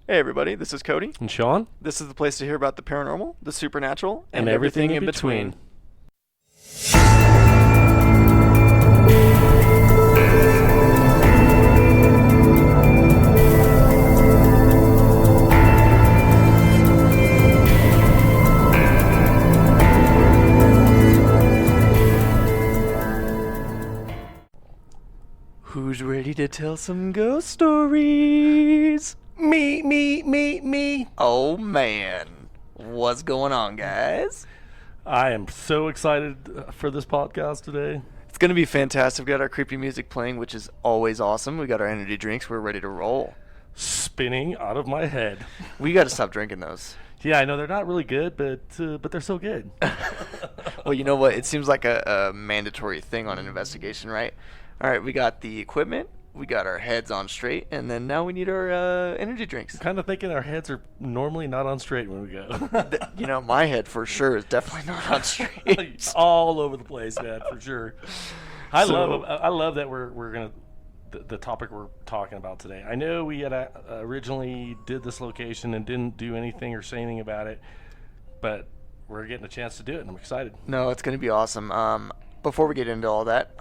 Hey everybody, this is Cody. And Sean? This is the place to hear about the paranormal, the supernatural, And everything in between. Who's ready to tell some ghost stories? Me. Oh man, what's going on, guys? I am so excited for this podcast today. It's gonna be fantastic. We got our creepy music playing, which is always awesome. We got our energy drinks. We're ready to roll. Spinning out of my head. We got to stop drinking those. Yeah, I know they're not really good, but they're so good. Well, you know what? It seems like a mandatory thing on an investigation, right? All right, we got the equipment, we got our heads on straight, and then now we need our energy drinks. I'm kind of thinking our heads are normally not on straight when we go. You know, my head for sure is definitely not on straight. All over the place, man, for sure. I love that we're gonna the topic we're talking about today. I know we had originally did this location and didn't do anything or say anything about it, but we're getting a chance to do it, and I'm excited. No, it's going to be awesome. Before we get into all that,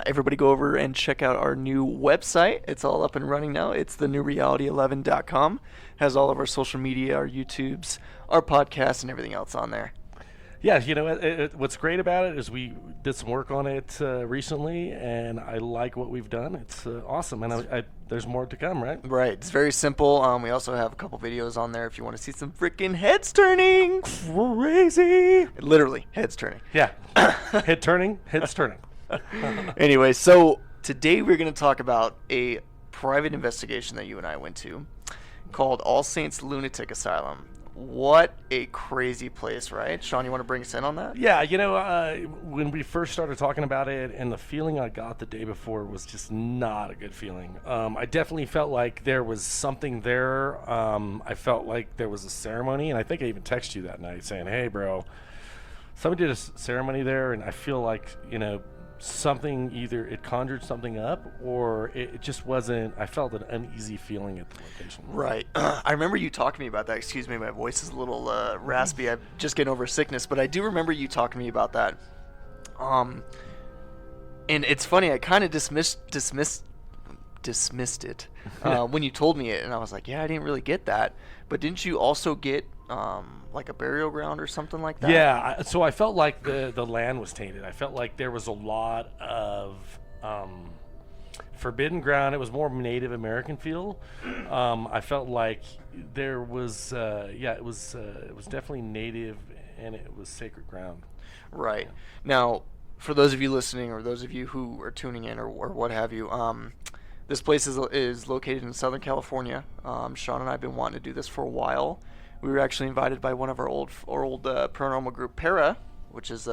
everybody go over and check out our new website. It's all up and running now. It's thenewreality11.com. Has all of our social media, our YouTubes, our podcasts, and everything else on there. Yeah, you know, what's great about it is we did some work on it recently, and I like what we've done. It's awesome, and there's more to come, right? Right. It's very simple. We also have a couple videos on there if you want to see some freaking heads turning. Crazy. Literally, heads turning. Yeah. Head turning, heads turning. Anyway, so today we're going to talk about a private investigation that you and I went to called All Saints Lunatic Asylum. What a crazy place, right? Sean, you want to bring us in on that? Yeah, you know, when we first started talking about it, and the feeling I got the day before was just not a good feeling. I definitely felt like there was something there. I felt like there was a ceremony, and I think I even texted you that night saying, hey, bro, somebody did a ceremony there, and I feel like, you know, something, either it conjured something up or it just wasn't. I felt an uneasy feeling at the location. Right. I remember you talking to me about that. Excuse me, my voice is a little raspy. I'm just getting over sickness, but I do remember you talking to me about that. And it's funny, I kind of dismissed it when you told me it, and I was like, yeah, I didn't really get that. But didn't you also get like a burial ground or something like that? Yeah, so I felt like the land was tainted. I felt like there was a lot of forbidden ground. It was more Native American feel. I felt like there was, it was definitely native, and it was sacred ground. Right. Now, for those of you listening, or those of you who are tuning in, or what have you, this place is located in Southern California. Sean and I have been wanting to do this for a while. We were actually invited by one of our old paranormal group, Para, which is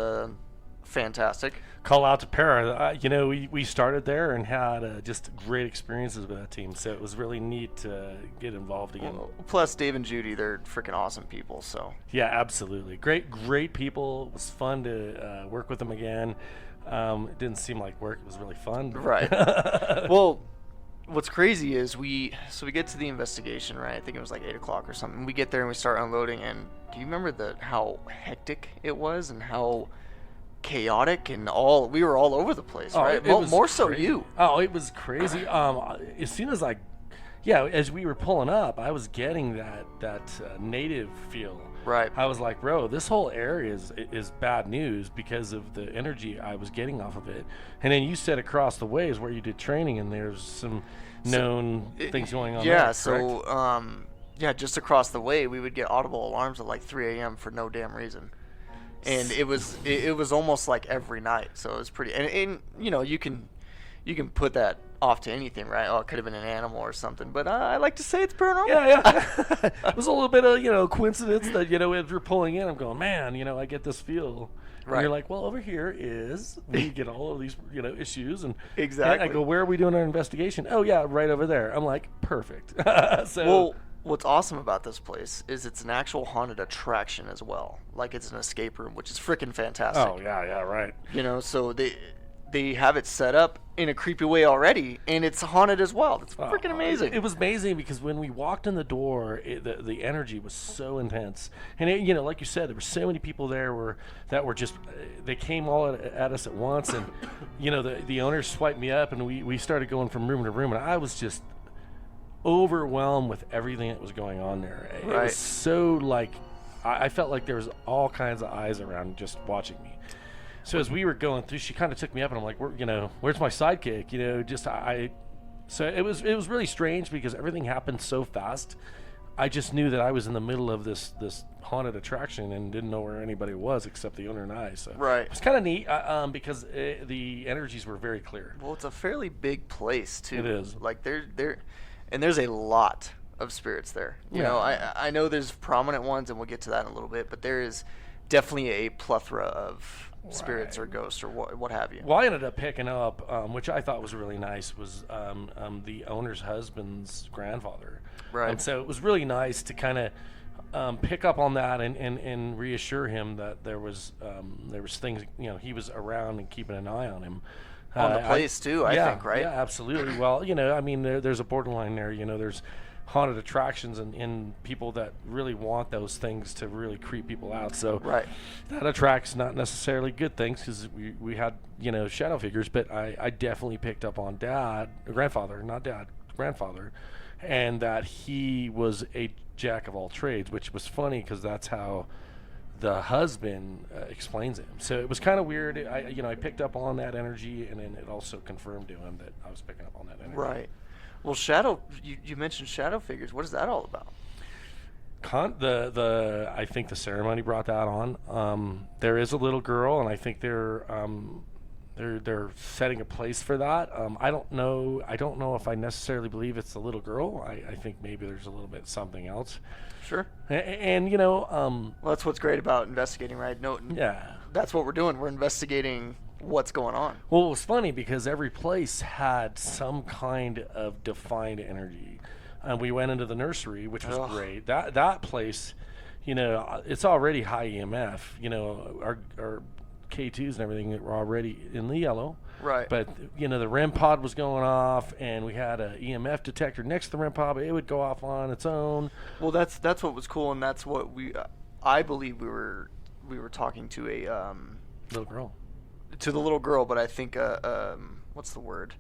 fantastic. Call out to Para. You know, we started there and had just great experiences with that team, so it was really neat to get involved again. Well, plus, Dave and Judy, they're freaking awesome people. So yeah, absolutely. Great people. It was fun to work with them again. It didn't seem like work. It was really fun. Right. Well, what's crazy is we get to the investigation, right? I think it was like 8 o'clock or something. We get there and we start unloading, and do you remember how hectic it was and how chaotic and we were all over the place, right? It was more so crazy. you. Oh, it was crazy. As soon as as we were pulling up, I was getting that native feel. Right. I was like, bro, this whole area is bad news because of the energy I was getting off of it. And then you said across the way is where you did training, and there's some known things going on. Yeah. There, just across the way, we would get audible alarms at like 3 a.m. for no damn reason. And it was almost like every night. So it was pretty. And you know, you can put that off to anything, right? Oh, it could have been an animal or something, but I like to say it's paranormal. Yeah. It was a little bit of, coincidence that, as you're pulling in, I'm going, man, I get this feel. Right. And you're like, well, over here we get all of these, issues. And exactly. I go, where are we doing our investigation? Oh, yeah, right over there. I'm like, perfect. Well, what's awesome about this place is it's an actual haunted attraction as well. Like, it's an escape room, which is freaking fantastic. Oh, yeah, right. So they have it set up in a creepy way already, and it's haunted as well. It's freaking amazing. It was amazing because when we walked in the door, the energy was so intense, and like you said, there were so many people there that were just they came all at us at once, and the owners swiped me up, and we started going from room to room, and I was just overwhelmed with everything that was going on there. It was so I felt like there was all kinds of eyes around just watching me. So as we were going through, she kind of took me up, and I'm like, where's my sidekick? So it was really strange because everything happened so fast. I just knew that I was in the middle of this haunted attraction and didn't know where anybody was except the owner and I. So it was kind of neat because the energies were very clear. Well, it's a fairly big place too. It is. Like and there's a lot of spirits there. You know, I know there's prominent ones, and we'll get to that in a little bit, but there is definitely a plethora of spirits or ghosts or what have you. Well, I ended up picking up, which I thought was really nice, was the owner's husband's grandfather. Right. So it was really nice to kind of pick up on that and reassure him that there was things, he was around and keeping an eye on him. On the place too, I think, right? Yeah, absolutely. Well, there's a borderline there. There's haunted attractions and people that really want those things to really creep people out. So that attracts not necessarily good things because we had, shadow figures, but I definitely picked up on grandfather, and that he was a jack of all trades, which was funny because that's how the husband explains him. So it was kind of weird. I picked up on that energy, and then it also confirmed to him that I was picking up on that energy. Right. Well, you mentioned shadow figures. What is that all about? I think the ceremony brought that on. There is a little girl, and I think they're setting a place for that. I don't know if I necessarily believe it's the little girl. I think maybe there's a little bit something else. Sure. And well, that's what's great about investigating, right? That's what we're doing. We're investigating what's going on. Well, it was funny because every place had some kind of defined energy. We went into the nursery, which was great. That place, it's already high EMF. Our K2s and everything were already in the yellow. Right. But, the REM pod was going off, and we had an EMF detector next to the REM pod, but it would go off on its own. Well, that's what was cool, and that's what I believe we were talking to a little girl. To the little girl, but I think what's the word?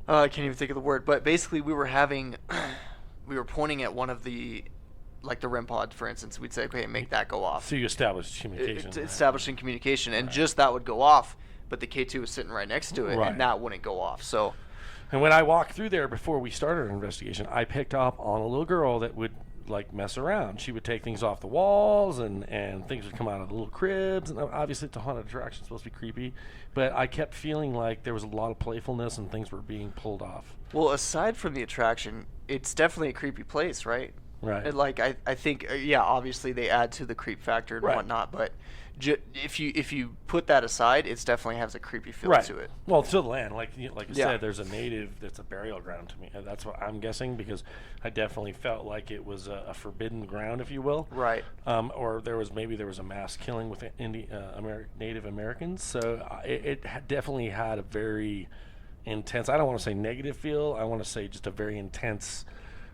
I can't even think of the word. But basically, we were pointing at one of the, like the REM pod, for instance. We'd say, okay, make that go off. So you established communication. Establishing communication, and just that would go off. But the K2 was sitting right next to it, and that wouldn't go off. So, and when I walked through there before we started our investigation, I picked up on a little girl that would mess around. She would take things off the walls, and things would come out of the little cribs, and obviously it's a haunted attraction, it's supposed to be creepy, but I kept feeling like there was a lot of playfulness and things were being pulled off. Well, aside from the attraction, it's definitely a creepy place, right? Right. And I think obviously they add to the creep factor and whatnot, but if you put that aside, it definitely has a creepy feel to it. Well, to the land, like you said, there's a native that's a burial ground to me. That's what I'm guessing, because I definitely felt like it was a forbidden ground, if you will. Right. Or there was a mass killing with Native Americans. So it definitely had a very intense. I don't want to say negative feel. I want to say just a very intense,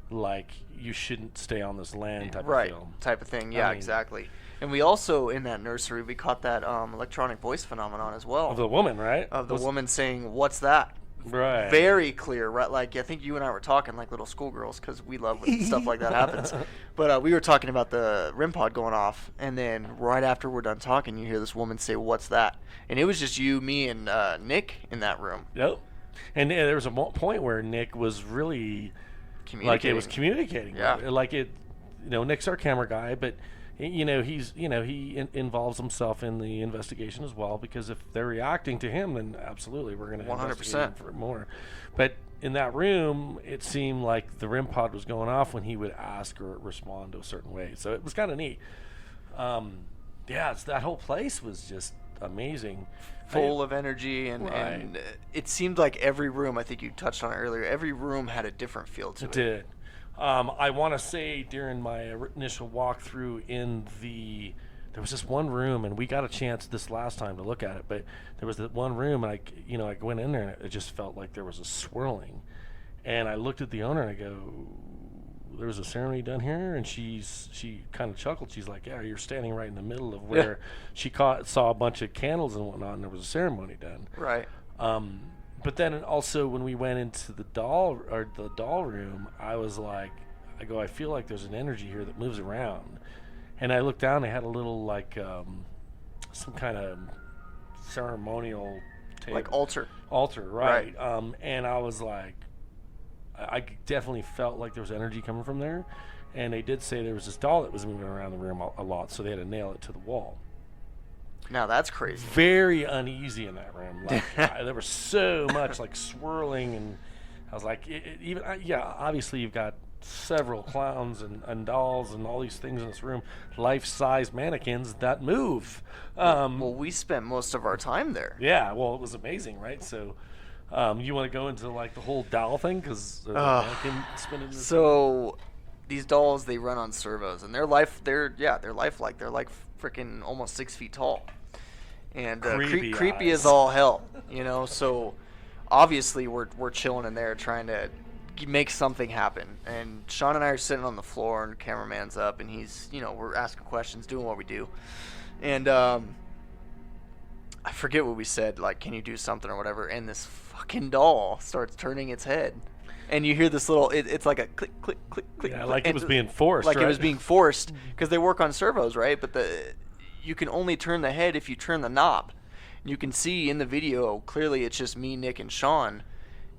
like you shouldn't stay on this land type of feel. Type of thing. Yeah, exactly. And we also, in that nursery, we caught that electronic voice phenomenon as well. Of the woman, right? Of the woman saying, "What's that?" Right. Very clear, right? Like, I think you and I were talking like little schoolgirls because we love when stuff like that happens. But we were talking about the REM pod going off, and then right after we're done talking, you hear this woman say, "What's that?" And it was just you, me, and Nick in that room. Yep. And there was a point where Nick was really communicating. Yeah. Like it, Nick's our camera guy, but he involves himself in the investigation as well, because if they're reacting to him, then absolutely we're going to 100% for more. But in that room, it seemed like the REM pod was going off when he would ask or respond to a certain way. So it was kind of neat. That whole place was just amazing, full of energy, and it seemed like every room, I think you touched on it earlier, every room had a different feel to it. It did. I want to say during my initial walkthrough in the there was this one room, and we got a chance this last time to look at it, but there was that one room, and I went in there, and it just felt like there was a swirling. And I looked at the owner, and I go, there was a ceremony done here? And she kind of chuckled. She's like, yeah, you're standing right in the middle of where she saw a bunch of candles and whatnot, and there was a ceremony done. Right. But then also when we went into the doll room, I was like, I feel like there's an energy here that moves around. And I looked down, they had a little some kind of ceremonial table. Like altar. Altar, right. And I was like, I definitely felt like there was energy coming from there. And they did say there was this doll that was moving around the room a lot, so they had to nail it to the wall. Now that's crazy. Very uneasy in that room. Like, there was so much like swirling, and I was like, obviously you've got several clowns and dolls and all these things in this room, life-size mannequins that move. Well, we spent most of our time there. Yeah, well, it was amazing, right? So, you want to go into like the whole doll thing because mannequin spinning. So, these dolls, they run on servos, and they're lifelike. They're like freaking almost 6 feet tall, and creepy as all hell, you know. So, obviously, we're chilling in there trying to make something happen. And Sean and I are sitting on the floor, and the cameraman's up, and he's, we're asking questions, doing what we do, and I forget what we said, like, can you do something or whatever, and this fucking doll starts turning its head. And you hear this little, it's like a click, click, click, click. Yeah, like it was being forced, like right? it was being forced, because they work on servos, right? But you can only turn the head if you turn the knob. You can see in the video, clearly it's just me, Nick, and Sean,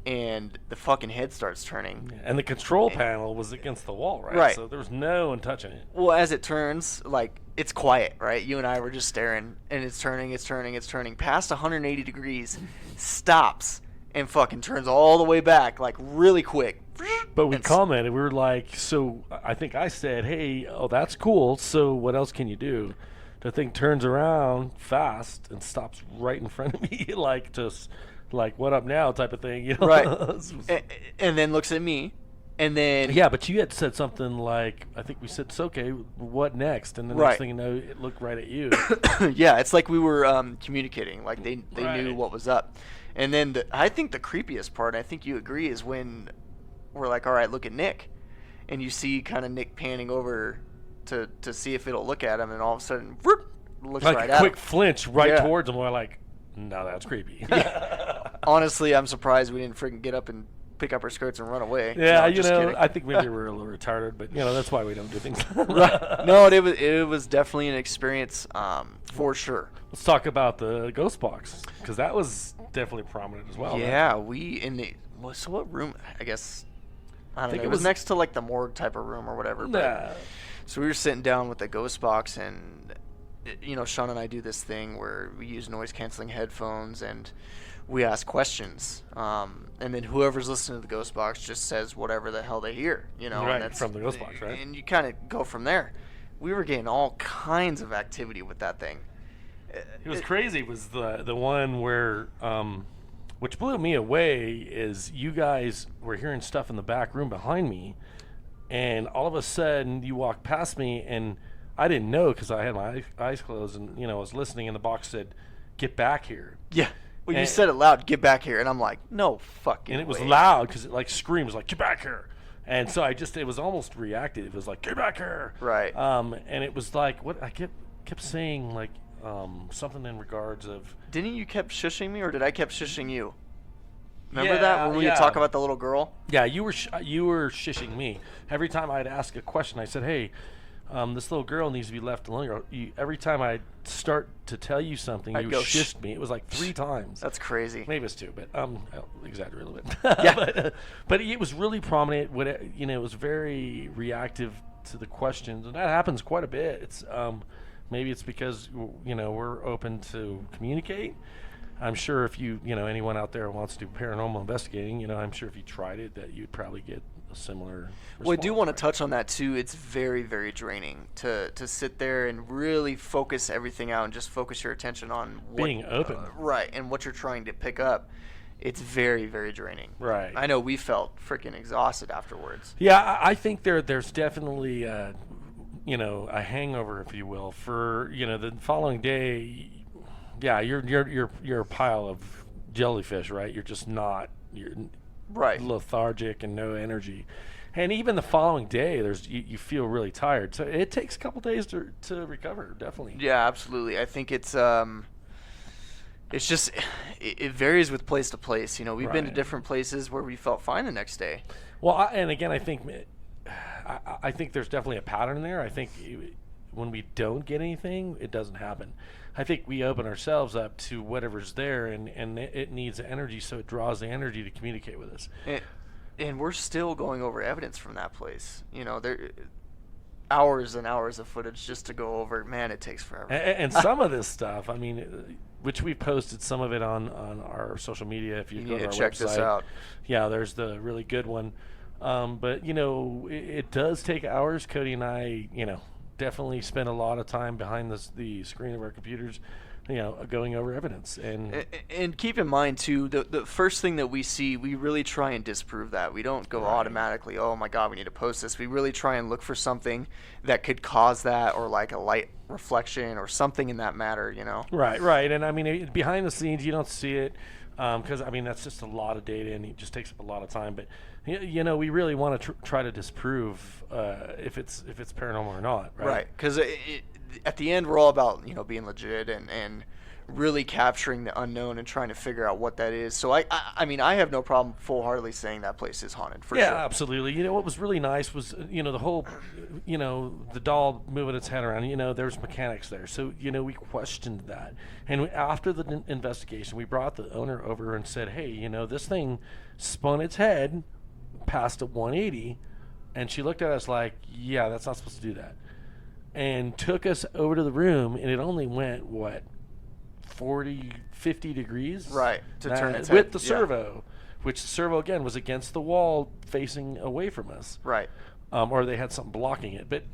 and the fucking head starts turning. Yeah, and the control panel was against the wall, right? Right. So there was no one touching it. Well, as it turns, like, it's quiet, right? You and I were just staring, and it's turning, past 180 degrees, stops, and fucking turns all the way back, like, really quick. But we commented, we were like, so I think I said, hey, that's cool, so what else can you do? The thing turns around fast and stops right in front of me, like, just, like, what up now type of thing, you know? Right. And then looks at me, and then... Yeah, but you had said something like, I think we said, it's okay, what next? And the next thing you know, it looked right at you. Yeah, it's like we were communicating, like they Right. knew what was up. And then I think the creepiest part, I think you agree, is when we're like, all right, look at Nick. And you see kind of Nick panning over to see if it'll look at him, and all of a sudden, whoop, looks Like right a at quick him. flinch right Yeah. towards him. We're like, no, that's creepy. Honestly, I'm surprised we didn't freaking get up and pick up our skirts and run away. Yeah, No, just kidding. I think maybe we were a little retarded, but, that's why we don't do things. Right. No, it was definitely an experience, for sure. Let's talk about the ghost box, because that was definitely prominent as well. Yeah, so what room? I guess, I don't know. It was next to like the morgue type of room or whatever. Nah. So we were sitting down with the ghost box, and Sean and I do this thing where we use noise canceling headphones and we ask questions, and then whoever's listening to the ghost box just says whatever the hell they hear, Right, and that's, from the ghost box, right? And you kind of go from there. We were getting all kinds of activity with that thing. It was crazy. It was the one where, which blew me away, is you guys were hearing stuff in the back room behind me, and all of a sudden you walked past me, and I didn't know because I had my eyes closed, and I was listening, and the box said, "Get back here." Yeah. Well, you said it loud, "Get back here," and I'm like, no fucking And it was way. loud because it like screams like, "Get back here." And so it was almost reactive. It was like, "Get back here." Right. And it was like, what I kept saying, like, something in regards of... Didn't you kept shushing me, or did I kept shushing you? Remember Yeah, that when we yeah. talk about the little girl? Yeah, you were shishing me. Every time I'd ask a question, I said, "Hey, this little girl needs to be left alone." Every time I'd start to tell you something, I'd you go, shished me. It was like 3 times. That's crazy. Maybe it's 2, but I'll exaggerate a little bit. Yeah. but it was really prominent. It was very reactive to the questions, and that happens quite a bit. It's maybe it's because we're open to communicate. I'm sure if anyone out there wants to do paranormal investigating, I'm sure if you tried it, that you'd probably get a similar response. Well, I do want to touch on that too. It's very, very draining to sit there and really focus everything out and just focus your attention on being open, right, and what you're trying to pick up. It's very, very draining. Right. I know we felt freaking exhausted afterwards. Yeah, I think there's definitely a hangover, if you will, for the following day. Yeah, you're a pile of jellyfish, right? You're just not. You're Right. lethargic and no energy. And even the following day, you feel really tired. So it takes a couple days to recover, definitely. Yeah, absolutely. I think it's just it varies with place to place. We've been to Right. different places where we felt fine the next day. Well, and again, I think there's definitely a pattern there. I think when we don't get anything, it doesn't happen. I think we open ourselves up to whatever's there, and it needs energy, so it draws the energy to communicate with us. And we're still going over evidence from that place. There hours and hours of footage just to go over. Man, it takes forever. And some of this stuff, I mean, which we posted some of it on our social media. If you go need to our to check website, this out. Yeah, there's the really good one. But it does take hours. Cody and I, definitely spend a lot of time behind the screen of our computers, going over evidence. And keep in mind too, the first thing that we see, we really try and disprove that. We don't go automatically, oh my God, we need to post this. We really try and look for something that could cause that, or like a light reflection or something in that matter. Right. And I mean, behind the scenes, you don't see it. Because I mean, that's just a lot of data, and it just takes up a lot of time. But we really want to try to disprove if it's paranormal or not, right? Right, because at the end, we're all about being legit and really capturing the unknown and trying to figure out what that is. So I mean, I have no problem full-heartedly saying that place is haunted for sure. Yeah, absolutely. What was really nice was the whole the doll moving its head around. There's mechanics there, so we questioned that. And after the investigation, we brought the owner over and said, hey, this thing spun its head past a 180, and she looked at us like, yeah, that's not supposed to do that, and took us over to the room, and it only went 40, 50 degrees, right, to turn its head with the servo, which the servo again was against the wall facing away from us, right. Or they had something blocking it, but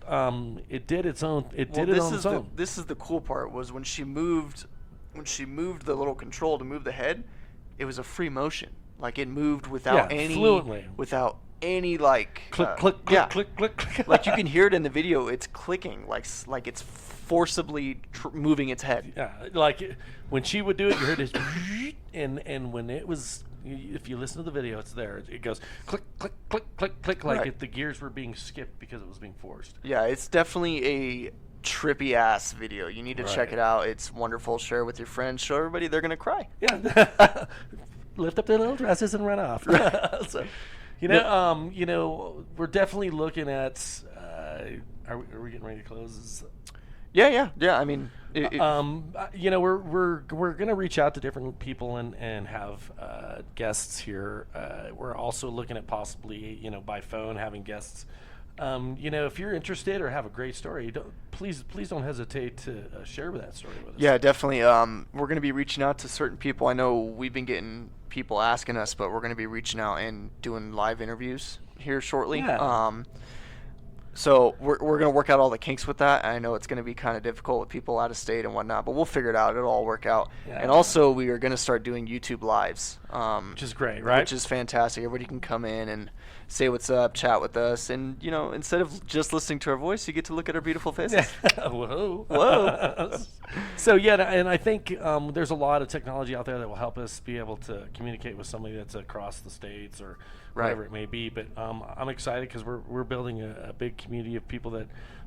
it did its own. It did it on its own. This is the cool part, was when she moved the little control to move the head, it was a free motion. Like it moved without fluently. without any like click, click, click, yeah. click, click, click. Like you can hear it in the video. It's clicking, like it's forcibly moving its head. Yeah, like when she would do it, you heard this, and when it was, if you listen to the video, it's there. It goes click, click, click, click, click, like the gears were being skipped because it was being forced. Yeah, it's definitely a trippy ass video. You need to check it out. It's wonderful. Share it with your friends. Show everybody. They're gonna cry. Yeah. Lift up their little dresses and run off. So, we're definitely looking at. Are we getting ready to close? Yeah. I mean, we're gonna reach out to different people and have guests here. We're also looking at possibly by phone having guests. If you're interested or have a great story, please don't hesitate to share that story with us. Yeah, definitely. We're going to be reaching out to certain people. I know we've been getting people asking us, but we're going to be reaching out and doing live interviews here shortly. Yeah. So we're going to work out all the kinks with that. I know it's going to be kind of difficult with people out of state and whatnot, but we'll figure it out. It'll all work out. Yeah. And also, we are going to start doing YouTube lives. Which is great, right? Which is fantastic. Everybody can come in and say what's up, chat with us. And, instead of just listening to our voice, you get to look at our beautiful faces. Whoa. So, yeah, and I think there's a lot of technology out there that will help us be able to communicate with somebody that's across the states or whatever it may be. But I'm excited because we're building a big community of people that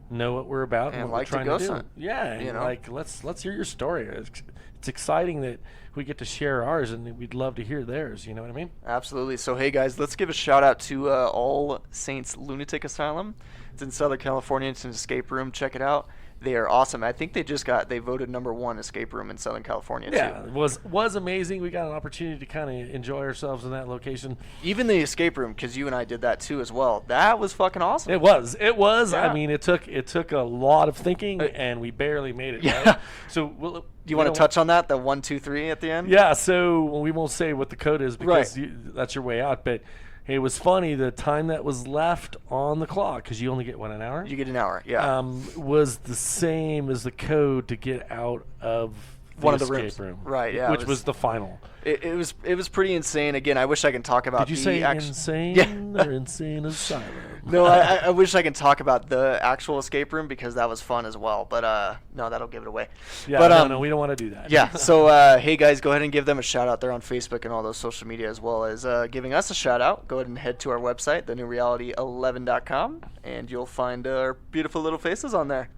know what we're about and what like we're trying to do. Some. Yeah, and let's hear your story. It's exciting that we get to share ours, and we'd love to hear theirs. You know what I mean? Absolutely. So, hey guys, let's give a shout out to All Saints Lunatic Asylum. It's in Southern California. It's an escape room. Check it out. They are awesome. I think they voted #1 escape room in Southern California too. Yeah, it was amazing. We got an opportunity to kind of enjoy ourselves in that location. Even the escape room, because you and I did that too as well. That was fucking awesome. It was. Yeah. I mean, it took a lot of thinking, and we barely made it. Yeah. Right? So do you want to touch on that? The 1, 2, 3 at the end? Yeah. So we won't say what the code is because that's your way out, but. It was funny, the time that was left on the clock, because you only get, an hour? You get an hour, yeah. Was the same as the code to get out of one of the escape rooms. room. Right, yeah. Which was the final. It was pretty insane. Again, I wish I can talk about Did you the say insane or insane asylum? No, I wish I can talk about the actual escape room because that was fun as well. But no, that'll give it away. Yeah, but, no, we don't want to do that. Yeah, so hey guys, go ahead and give them a shout out there on Facebook and all those social media, as well as giving us a shout out. Go ahead and head to our website, thenewreality11.com, and you'll find our beautiful little faces on there.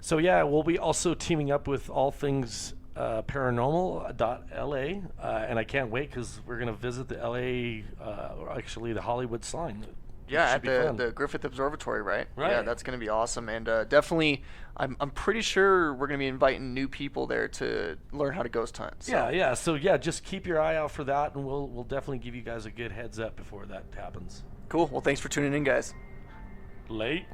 So yeah, we'll be also teaming up with all things paranormal.la, and I can't wait because we're gonna visit the LA, actually the Hollywood sign. Yeah, at the Griffith Observatory, right? Yeah, that's going to be awesome. And definitely, I'm pretty sure we're going to be inviting new people there to learn how to ghost hunt. So. Yeah. So yeah, just keep your eye out for that, and we'll definitely give you guys a good heads up before that happens. Cool. Well, thanks for tuning in, guys. Late.